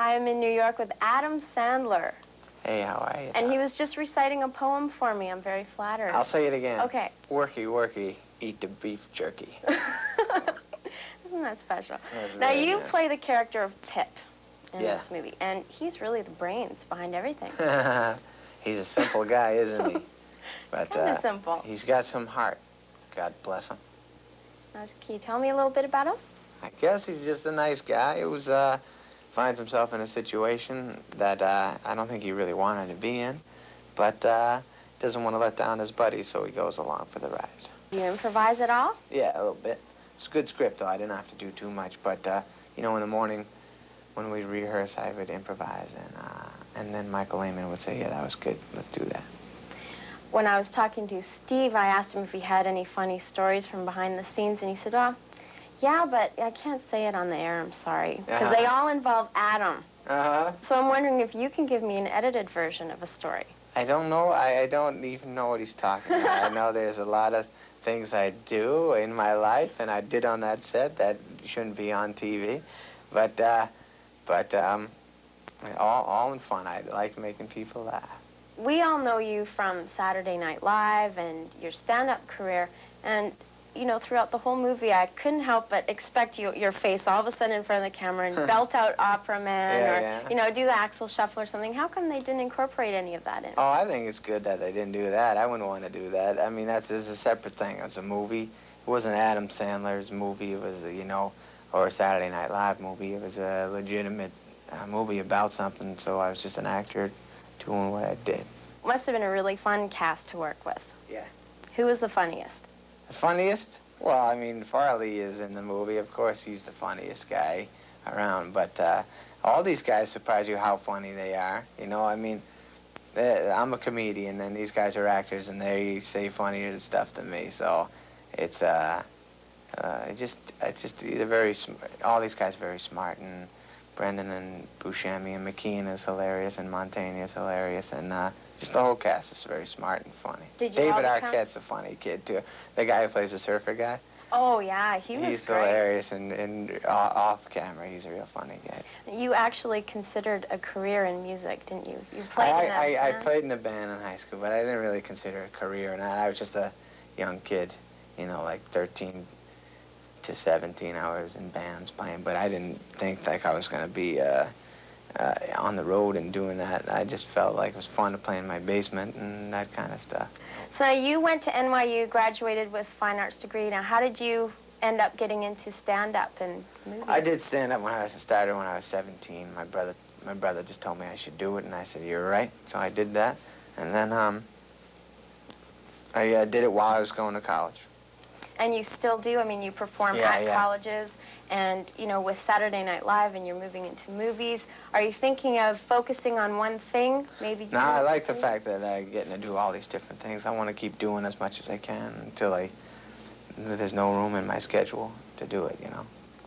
Hi, I'm in New York with Adam Sandler. Hey, how are you? And he was just reciting a poem for me. I'm very flattered. I'll say it again. Okay. Worky, worky, eat the beef jerky. Isn't that special? Now, you nice. play the character of Tip in this movie, and he's really the brains behind everything. He's a simple guy, isn't he? But Kind of simple. He's got some heart. God bless him. Now, can you tell me a little bit about him? I guess he's just a nice guy who finds himself in a situation that I don't think he really wanted to be in, but doesn't want to let down his buddies, so he goes along for the ride. Do you improvise at all? Yeah, a little bit. It's a good script, though. I didn't have to do too much, but you know, in the morning when we rehearse, I would improvise, and then Michael Lehman would say, "Yeah, that was good. Let's do that." When I was talking to Steve, I asked him if he had any funny stories from behind the scenes, and he said, well, yeah, but I can't say it on the air, I'm sorry, because they all involve Adam. So I'm wondering if you can give me an edited version of a story. I don't know. I don't even know what he's talking about. I know there's a lot of things I do in my life, and I did on that set that shouldn't be on TV, but all in fun. I like making people laugh. We all know you from Saturday Night Live and your stand-up career, and you know, throughout the whole movie, I couldn't help but expect your face all of a sudden in front of the camera and belt out Opera Man you know, do the Axel Shuffle or something. How come they didn't incorporate any of that in? Oh, I think it's good that they didn't do that. I wouldn't want to do that. I mean, that's a separate thing. It was a movie. It wasn't Adam Sandler's movie. It was, you know, or a Saturday Night Live movie. It was a legitimate movie about something, so I was just an actor doing what I did. Must have been a really fun cast to work with. Yeah. Who was the funniest? The funniest? Well, I mean, Farley is in the movie. Of course, he's the funniest guy around. But all these guys surprise you how funny they are. You know, I mean, I'm a comedian, and these guys are actors, and they say funnier stuff than me. So it's they're very smart. All these guys are very smart, and Brendan and Buscemi and McKean is hilarious, and Montaigne is hilarious, and just the whole cast is very smart and funny. David Arquette's a funny kid, too. The guy who plays the surfer guy. Oh, yeah, he was He's great. hilarious, and off camera, he's a real funny guy. You actually considered a career in music, didn't you? You played in a I band? played in a band in high school, but I didn't really consider it a career or not. I was just a young kid, you know, like 13 to 17. I was in bands playing, but I didn't think like I was going to be on the road and doing that. I just felt like it was fun to play in my basement and that kind of stuff. So you went to NYU, graduated with fine arts degree. Now, how did you end up getting into stand-up and movies? I did stand-up when I started when I was 17. My brother just told me I should do it, and I said, "You're right." So I did that, and then I did it while I was going to college. And you still do? I mean, you perform at colleges, and, you know, with Saturday Night Live and you're moving into movies, are you thinking of focusing on one thing, maybe? No, I like the fact that I'm getting to do all these different things. I want to keep doing as much as I can until there's no room in my schedule to do it, you know.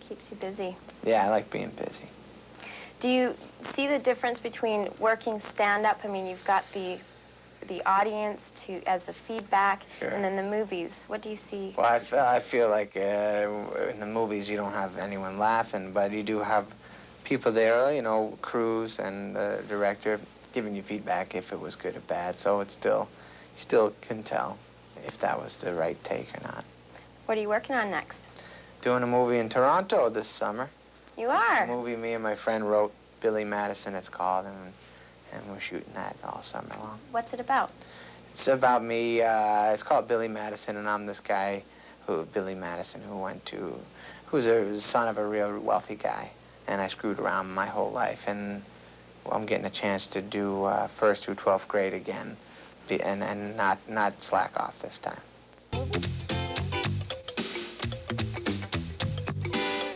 Keeps you busy. Yeah, I like being busy. Do you see the difference between working stand-up? I mean, you've got the audience as a feedback, and then the movies. What do you see? Well, I feel like in the movies you don't have anyone laughing, but you do have people there, you know, crews and the director giving you feedback if it was good or bad. So it's you still can tell if that was the right take or not. What are you working on next? Doing a movie in Toronto this summer. You are? A movie me and my friend wrote, Billy Madison it's called, and we're shooting that all summer long. What's it about? It's about me. It's called Billy Madison, and I'm this guy, Billy Madison, who's the son of a real wealthy guy, and I screwed around my whole life, and I'm getting a chance to do first through 12th grade again, and not slack off this time.